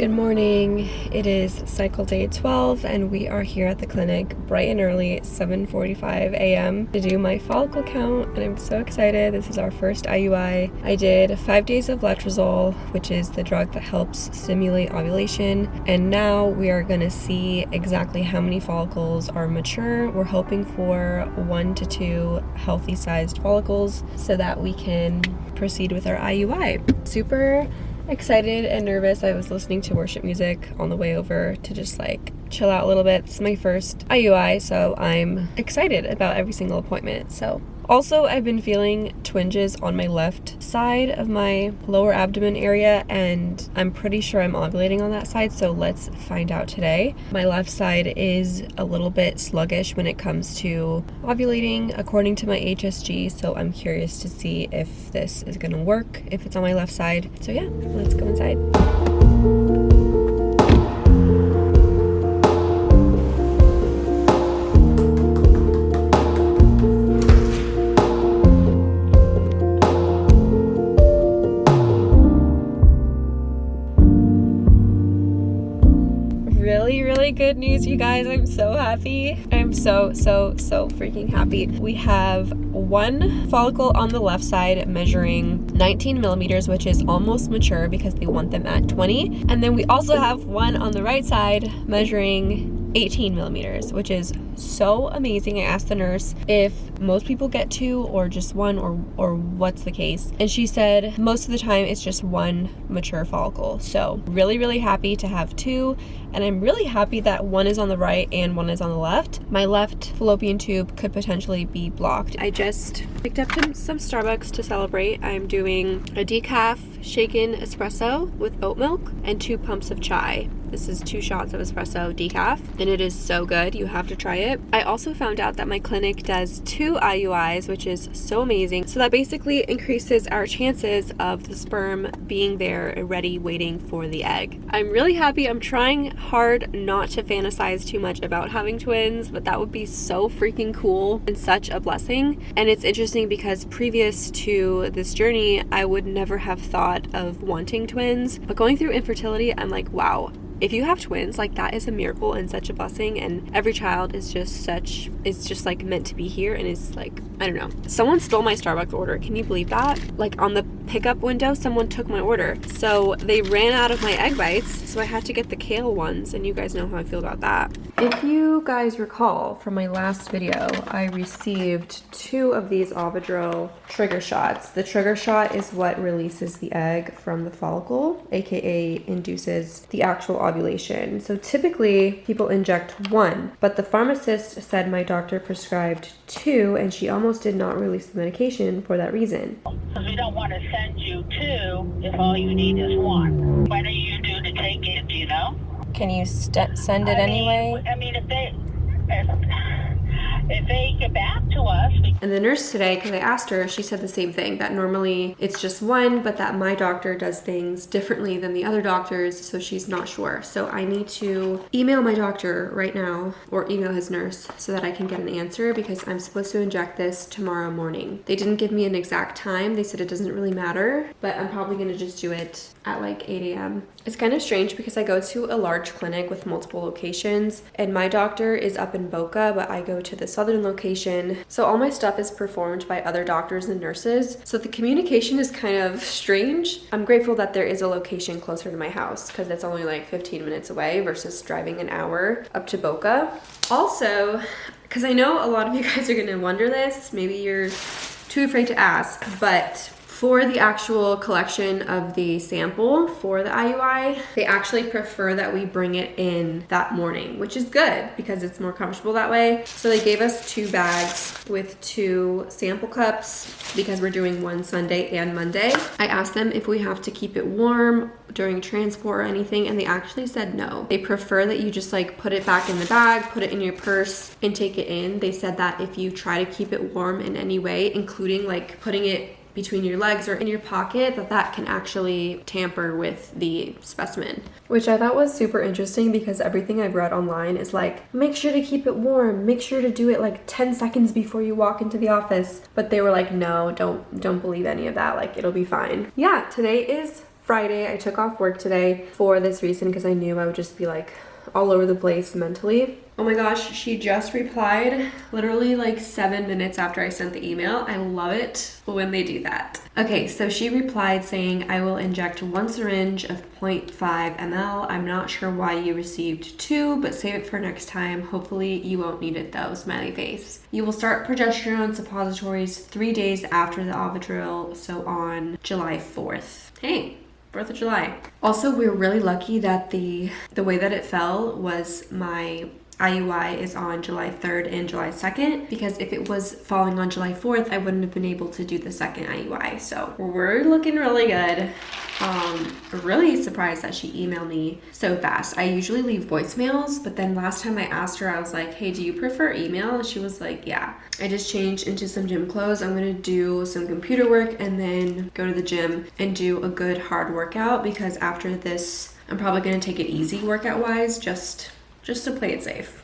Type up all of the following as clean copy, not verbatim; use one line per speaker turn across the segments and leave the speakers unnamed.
Good morning. It is cycle day 12 and we are here at the clinic bright and early, 7:45 a.m. to do my follicle count, and I'm so excited. This is our first IUI. I did 5 days of letrozole, which is the drug that helps stimulate ovulation, and now we are going to see exactly how many follicles are mature. We're hoping for 1 to 2 healthy sized follicles so that we can proceed with our IUI. Super excited and nervous. I was listening to worship music on the way over to just like chill out a little bit. It's my first IUI, so I'm excited about every single appointment. So also, I've been feeling twinges on my left side of my lower abdomen area, and I'm pretty sure I'm ovulating on that side, so let's find out today. My left side is a little bit sluggish when it comes to ovulating, according to my HSG, so I'm curious to see if this is gonna work, if it's on my left side. So yeah, let's go inside. Really good news, you guys. I'm so happy. I'm so freaking happy. We have 1 follicle on the left side measuring 19 millimeters, which is almost mature because they want them at 20. And then we also have 1 on the right side measuring 18 millimeters, which is so amazing. I asked the nurse if most people get 2 or just 1 or what's the case, and she said most of the time it's just 1 mature follicle. So really happy to have 2, and I'm really happy that 1 is on the right and 1 is on the left. My left fallopian tube could potentially be blocked. I just picked up some Starbucks to celebrate. I'm doing a decaf shaken espresso with oat milk and 2 pumps of chai. This is 2 shots of espresso decaf, and it is so good. You have to try it. I also found out that my clinic does 2 IUIs, which is so amazing. So that basically increases our chances of the sperm being there ready, waiting for the egg. I'm really happy. I'm trying hard not to fantasize too much about having twins, but that would be so freaking cool and such a blessing. And it's interesting because previous to this journey, I would never have thought of wanting twins, but going through infertility, I'm like, wow. If you have twins, like, that is a miracle and such a blessing, and every child is just like meant to be here, and it's like, I don't know. Someone stole my Starbucks order. Can you believe that? Like, on the pickup window, someone took my order. So they ran out of my egg bites, so I had to get the kale ones, and you guys know how I feel about that. If you guys recall from my last video, I received 2 of these Ovidrel trigger shots. The trigger shot is what releases the egg from the follicle, aka induces the actual ovulation. So typically people inject 1, but the pharmacist said my doctor prescribed 2, and she almost did not release the medication for that reason.
Because we don't want to send you 2 if all you need is 1. What do you do to take it, do you know?
Can you send it anyway?
I mean, if they get back to us.
And the nurse today, because I asked her, she said the same thing, that normally it's just 1, but that my doctor does things differently than the other doctors, so she's not sure. So I need to email my doctor right now, or email his nurse, so that I can get an answer, because I'm supposed to inject this tomorrow morning. They didn't give me an exact time. They said it doesn't really matter, but I'm probably going to just do it at like 8 a.m. It's kind of strange because I go to a large clinic with multiple locations, and my doctor is up in Boca, but I go to the southern location. So all my stuff is performed by other doctors and nurses. So the communication is kind of strange. I'm grateful that there is a location closer to my house because it's only like 15 minutes away versus driving an hour up to Boca. Also, because I know a lot of you guys are going to wonder this, maybe you're too afraid to ask, but for the actual collection of the sample for the IUI, they actually prefer that we bring it in that morning, which is good because it's more comfortable that way. So they gave us 2 bags with 2 sample cups because we're doing 1 Sunday and Monday. I asked them if we have to keep it warm during transport or anything, and they actually said no. They prefer that you just like put it back in the bag, put it in your purse, and take it in. They said that if you try to keep it warm in any way, including like putting it between your legs or in your pocket, that can actually tamper with the specimen. Which I thought was super interesting because everything I've read online is like, make sure to keep it warm, make sure to do it like 10 seconds before you walk into the office. But they were like, no, don't believe any of that, like it'll be fine. Yeah, today is Friday. I took off work today for this reason because I knew I would just be like all over the place mentally. Oh my gosh, she just replied literally like 7 minutes after I sent the email. I love it when they do that. Okay, so she replied saying, I will inject 1 syringe of 0.5 ml. I'm not sure why you received 2, but save it for next time. Hopefully you won't need it though, smiley face. You will start progesterone suppositories 3 days after the Ovidril, so on July 4th. Hey, 4th of July. Also, we're really lucky that the way that it fell was my IUI is on July 3rd and July 2nd, because if it was falling on July 4th, I wouldn't have been able to do the second IUI. So we're looking really good. Really surprised that she emailed me so fast. I usually leave voicemails, but then last time I asked her, I was like, hey, do you prefer email? And she was like, yeah. I just changed into some gym clothes. I'm gonna do some computer work and then go to the gym and do a good hard workout, because after this, I'm probably gonna take it easy workout wise, just to play it safe.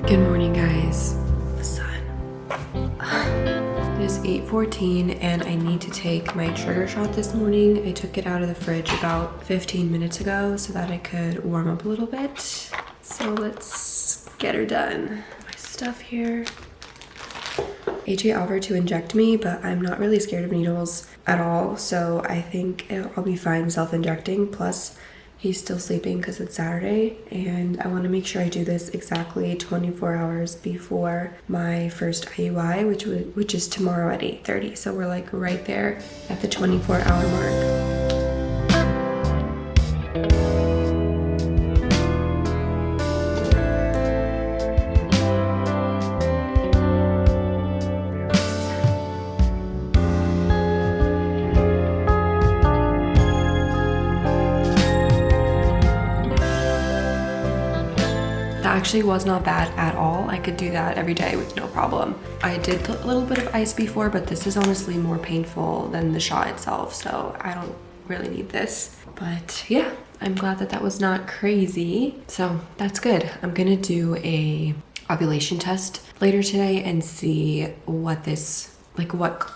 Good morning, guys. The sun. It is 8:14 and I need to take my trigger shot this morning. I took it out of the fridge about 15 minutes ago so that I could warm up a little bit. So let's get her done. My stuff here. AJ offered to inject me, but I'm not really scared of needles at all, so I think I'll be fine self-injecting. Plus, he's still sleeping because it's Saturday, and I want to make sure I do this exactly 24 hours before my first IUI, which is tomorrow at 8:30. So we're like right there at the 24-hour mark. Actually was not bad at all. I could do that every day with no problem. I did put a little bit of ice before, but this is honestly more painful than the shot itself, so I don't really need this. But yeah, I'm glad that that was not crazy. So that's good. I'm gonna do a ovulation test later today and see what this, like what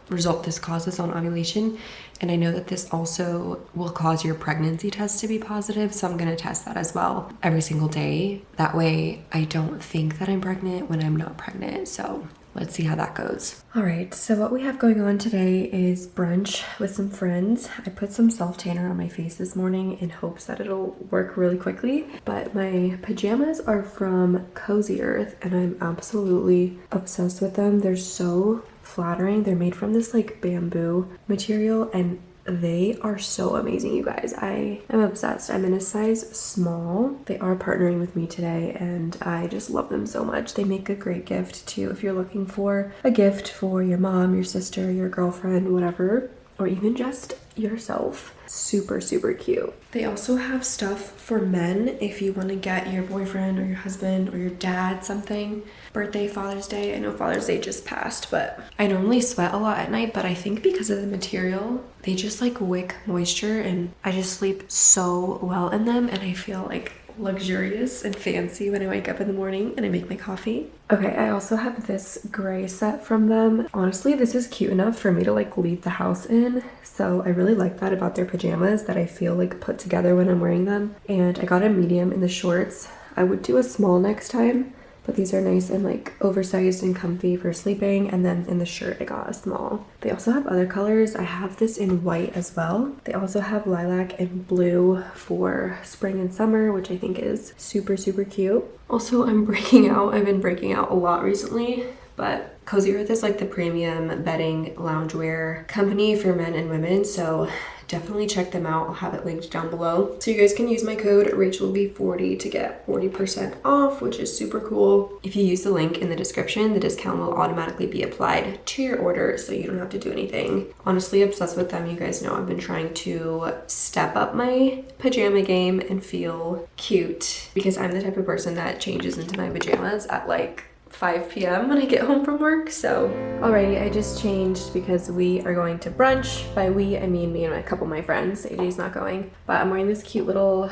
result this causes on ovulation. And I know that this also will cause your pregnancy test to be positive, so I'm gonna test that as well every single day. That way I don't think that I'm pregnant when I'm not pregnant. So let's see how that goes. All right, so what we have going on today is brunch with some friends. I put some self-tanner on my face this morning in hopes that it'll work really quickly, but my pajamas are from Cozy Earth and I'm absolutely obsessed with them. They're so flattering. They're made from this like bamboo material and they are so amazing, you guys. I am obsessed. I'm in a size small. They are partnering with me today and I just love them so much. They make a great gift too if you're looking for a gift for your mom, your sister, your girlfriend, whatever, or even just yourself. Super, super cute. They also have stuff for men if you want to get your boyfriend or your husband or your dad something. Birthday, Father's Day. I know Father's Day just passed, but I normally sweat a lot at night, but I think because of the material, they just like wick moisture and I just sleep so well in them and I feel like luxurious and fancy when I wake up in the morning and I make my coffee. Okay, I also have this gray set from them. Honestly, this is cute enough for me to like leave the house in. So I really like that about their pajamas, that I feel like put together when I'm wearing them. And I got a medium in the shorts. I would do a small next time, but these are nice and like oversized and comfy for sleeping. And then in the shirt, I got a small. They also have other colors. I have this in white as well. They also have lilac and blue for spring and summer, which I think is super, super cute. Also, I'm breaking out. I've been breaking out a lot recently, but Cozy Earth is like the premium bedding loungewear company for men and women. So definitely check them out. I'll have it linked down below. So you guys can use my code RachelV40 to get 40% off, which is super cool. If you use the link in the description, the discount will automatically be applied to your order, so you don't have to do anything. Honestly, obsessed with them. You guys know I've been trying to step up my pajama game and feel cute because I'm the type of person that changes into my pajamas at like 5 p.m. when I get home from work. So alrighty, I just changed because we are going to brunch. By we, I mean me and a couple of my friends. AJ's not going, but I'm wearing this cute little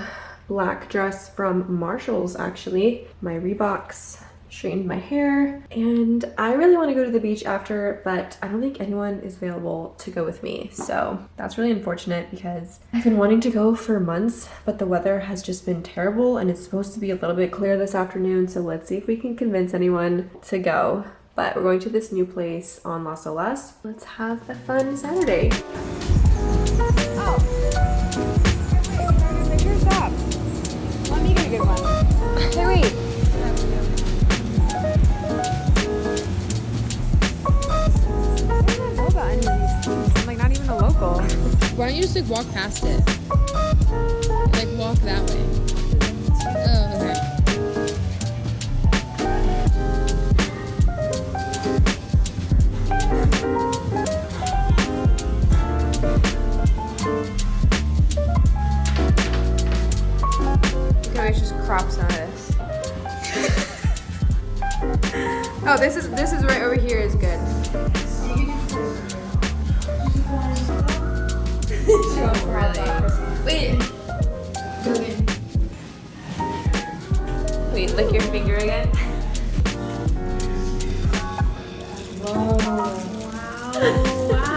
black dress from Marshall's actually. My Reeboks straightened my hair, and I really want to go to the beach after, but I don't think anyone is available to go with me. So that's really unfortunate because I've been wanting to go for months, but the weather has just been terrible and it's supposed to be a little bit clear this afternoon. So let's see if we can convince anyone to go. But we're going to this new place on Las Olas. Let's have a fun Saturday. Oh. Wait, your stop. Let me get a good one. Hey, wait. I'm like not even a local.
Why don't you just like walk past it? Like walk that way. Oh, okay.
Okay, let's just crop some of this. Oh, this is right over here is good. Wait. Wait, lick your finger again. Whoa. Wow.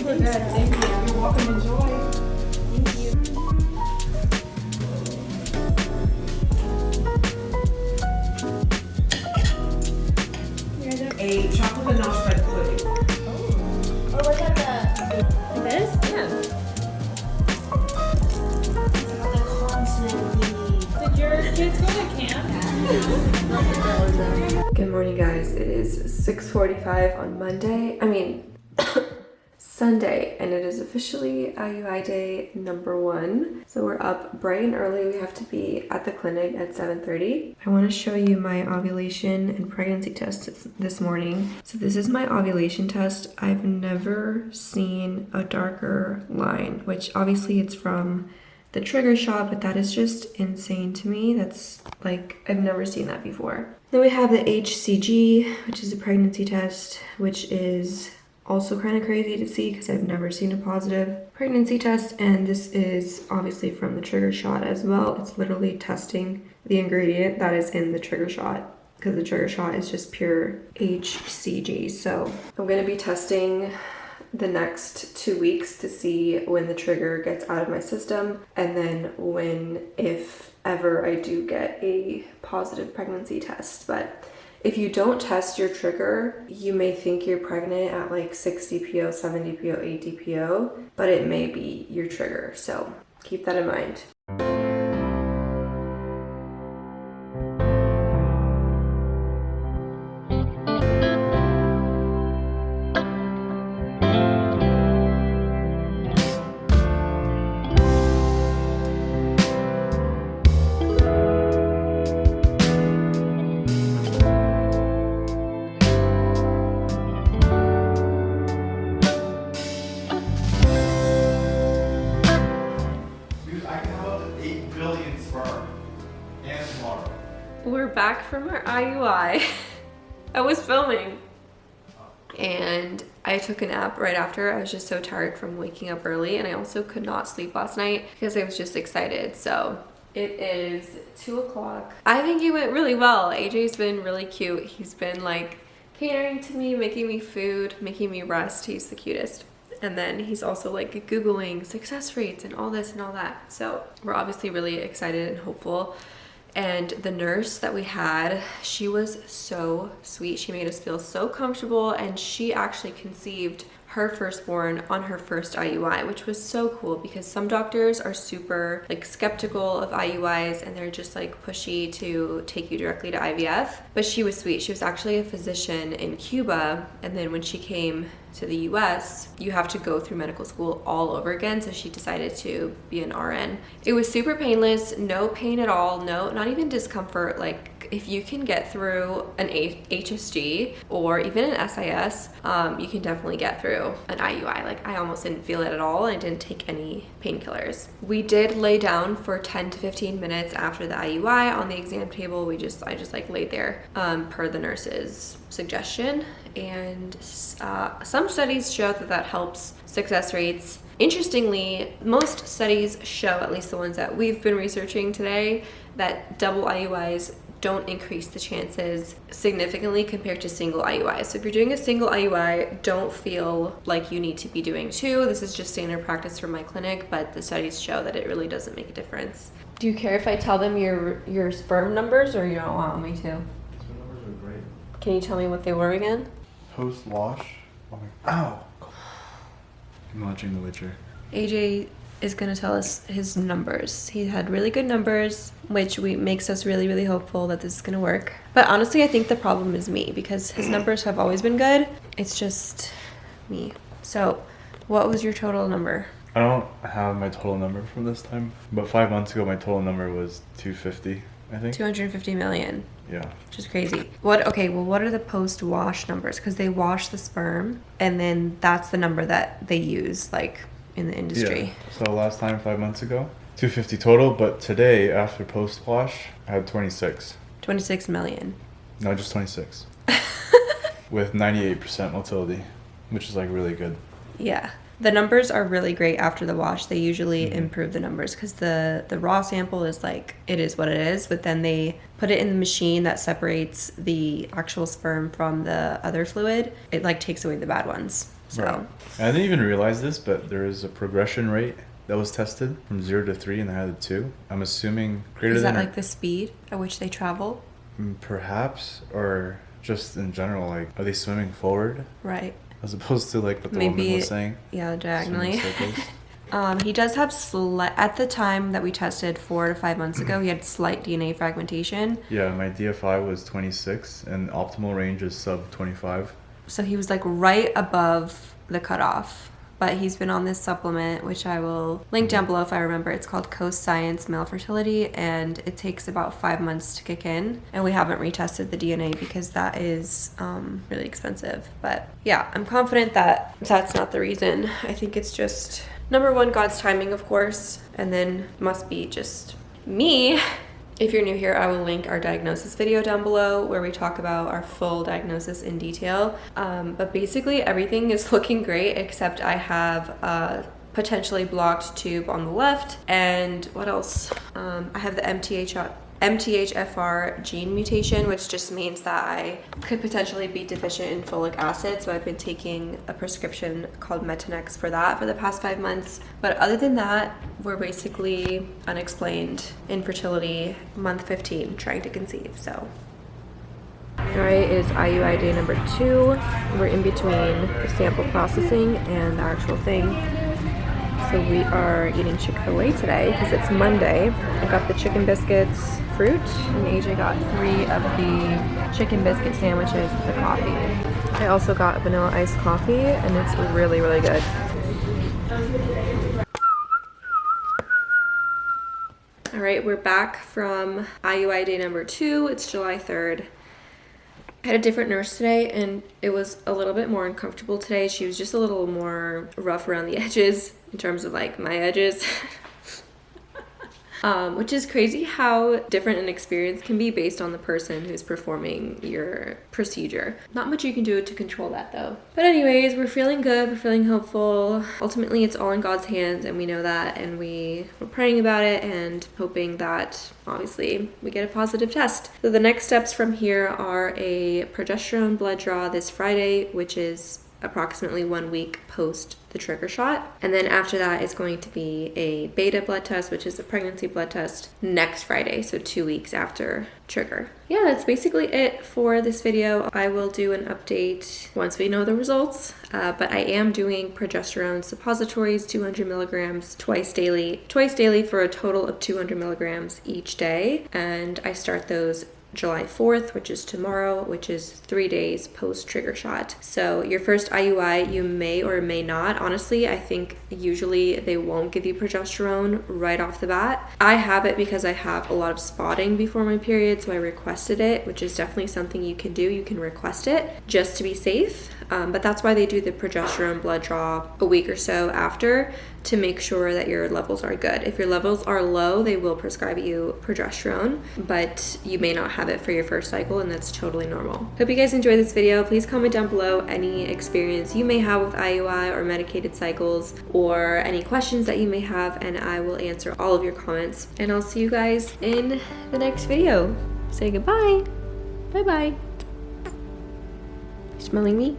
We're good. Thank you. You're welcome. Enjoy. Thank you.
A chocolate vanilla spread pudding.
Oh, look at the
This? Yeah.
the constantly.
Did your kids go to camp?
Good morning, guys. It is 6:45 on Monday. Sunday, and it is officially IUI day number 1. So we're up bright and early. We have to be at the clinic at 7:30. I want to show you my ovulation and pregnancy test this morning. So this is my ovulation test. I've never seen a darker line, which obviously it's from the trigger shot, but that is just insane to me. That's like, I've never seen that before. Then we have the HCG, which is a pregnancy test, which is also kind of crazy to see because I've never seen a positive pregnancy test, and this is obviously from the trigger shot as well. It's literally testing the ingredient that is in the trigger shot because the trigger shot is just pure HCG. So I'm going to be testing the next 2 weeks to see when the trigger gets out of my system, and then when, if ever, I do get a positive pregnancy test. But if you don't test your trigger, you may think you're pregnant at like 6 DPO, 7 DPO, 8 DPO, but it may be your trigger. So keep that in mind. We're back from our IUI. I was filming and I took a nap right after. I was just so tired from waking up early, and I also could not sleep last night because I was just excited. So it is 2 o'clock. I think it went really well. AJ's been really cute. He's been like catering to me, making me food, making me rest. He's the cutest. And then he's also like Googling success rates and all this and all that. So we're obviously really excited and hopeful. And the nurse that we had, she was so sweet. She made us feel so comfortable, and she actually conceived her firstborn on her first IUI, which was so cool because some doctors are super like skeptical of IUIs and they're just like pushy to take you directly to IVF. But she was sweet. She was actually a physician in Cuba, and then when she came to the US, you have to go through medical school all over again, so she decided to be an RN. It was super painless, no pain at all, no, not even discomfort. Like if you can get through an HSG or even an SIS, you can definitely get through an IUI. Like, I almost didn't feel it at all. I didn't take any painkillers. We did lay down for 10 to 15 minutes after the IUI on the exam table. I just like laid there per the nurse's suggestion, and some studies show that helps success rates. Interestingly, most studies show, at least the ones that we've been researching today, that double IUIs don't increase the chances significantly compared to single IUIs. So if you're doing a single IUI, don't feel like you need to be doing two. This is just standard practice for my clinic, but the studies show that it really doesn't make a difference. Do you care if I tell them your sperm numbers, or you don't want me to?
Sperm numbers are great.
Can you tell me what they were again?
Post-wash. Oh my. Ow! I'm watching The Witcher.
AJ is going to tell us his numbers. He had really good numbers, which makes us really, really hopeful that this is going to work. But honestly, I think the problem is me, because his numbers have always been good. It's just me. So, what was your total number?
I don't have my total number from this time, but 5 months ago my total number was 250, I think.
250 million.
Yeah.
Which is crazy. What are the post-wash numbers? Because they wash the sperm, and then that's the number that they use, like, in the industry.
Yeah. So last time, 5 months ago, 250 total, but today, after post-wash, I had 26.
26 million.
No, just 26. With 98% motility, which is, like, really good.
Yeah. The numbers are really great after the wash. They usually improve the numbers, because the raw sample is like, it is what it is, but then they put it in the machine that separates the actual sperm from the other fluid. It like takes away the bad ones. So
Right. And I didn't even realize this, but there is a progression rate that was tested from 0 to 3, and I had a 2. I'm assuming greater
is
than
that like the speed at which they travel?
perhaps, or just in general, like, are they swimming forward
Right.
as opposed to like what the
Maybe,
woman was saying?
yeah,
Swimming
diagonally.
circles?
He does have at the time that we tested 4 to 5 months ago, he had slight DNA fragmentation.
Yeah, my DFI was 26 and optimal range is sub 25.
So he was like right above the cutoff. But he's been on this supplement, which I will link down below if I remember. It's called Coast Science Male Fertility, and it takes about 5 months to kick in. And we haven't retested the DNA because that is really expensive. But yeah, I'm confident that that's not the reason. I think it's just, number one, God's timing, of course, and then must be just me. If you're new here, I will link our diagnosis video down below where we talk about our full diagnosis in detail. But basically everything is looking great, except I have a potentially blocked tube on the left. And what else? I have the MTHFR gene mutation, which just means that I could potentially be deficient in folic acid. So I've been taking a prescription called Metanex for that for the past 5 months. But other than that, we're basically unexplained infertility, month 15, trying to conceive. So all right, it is IUI day number 2. We're in between the sample processing and the actual thing. So we are eating Chick-fil-A today because it's Monday. I got the chicken biscuits, fruit, and AJ got 3 of the chicken biscuit sandwiches with the coffee. I also got vanilla iced coffee, and it's really, really good. All right, we're back from IUI day number 2. It's July 3rd. I had a different nurse today, and it was a little bit more uncomfortable today. She was just a little more rough around the edges in terms of like my edges. Which is crazy how different an experience can be based on the person who's performing your procedure. Not much you can do to control that though. But anyways, we're feeling good, we're feeling hopeful. Ultimately, it's all in God's hands, and we know that, and we're praying about it and hoping that obviously we get a positive test. So the next steps from here are a progesterone blood draw this Friday, which is approximately 1 week post the trigger shot. And then after that is going to be a beta blood test, which is a pregnancy blood test, next Friday, so 2 weeks after trigger. Yeah, that's basically it for this video. I will do an update once we know the results, but I am doing progesterone suppositories, 200 milligrams twice daily for a total of 200 milligrams each day, and I start those July 4th, which is tomorrow, which is 3 days post trigger shot. So your first IUI, you may or may not. Honestly, I think usually they won't give you progesterone right off the bat. I have it because I have a lot of spotting before my period, so I requested it, which is definitely something you can do. You can request it just to be safe. But that's why they do the progesterone blood draw a week or so after, to make sure that your levels are good. If your levels are low, they will prescribe you progesterone, but you may not have it for your first cycle, and that's totally normal. Hope you guys enjoyed this video. Please comment down below any experience you may have with IUI or medicated cycles, or any questions that you may have, and I will answer all of your comments. And I'll see you guys in the next video. Say goodbye. Bye-bye. You smelling me?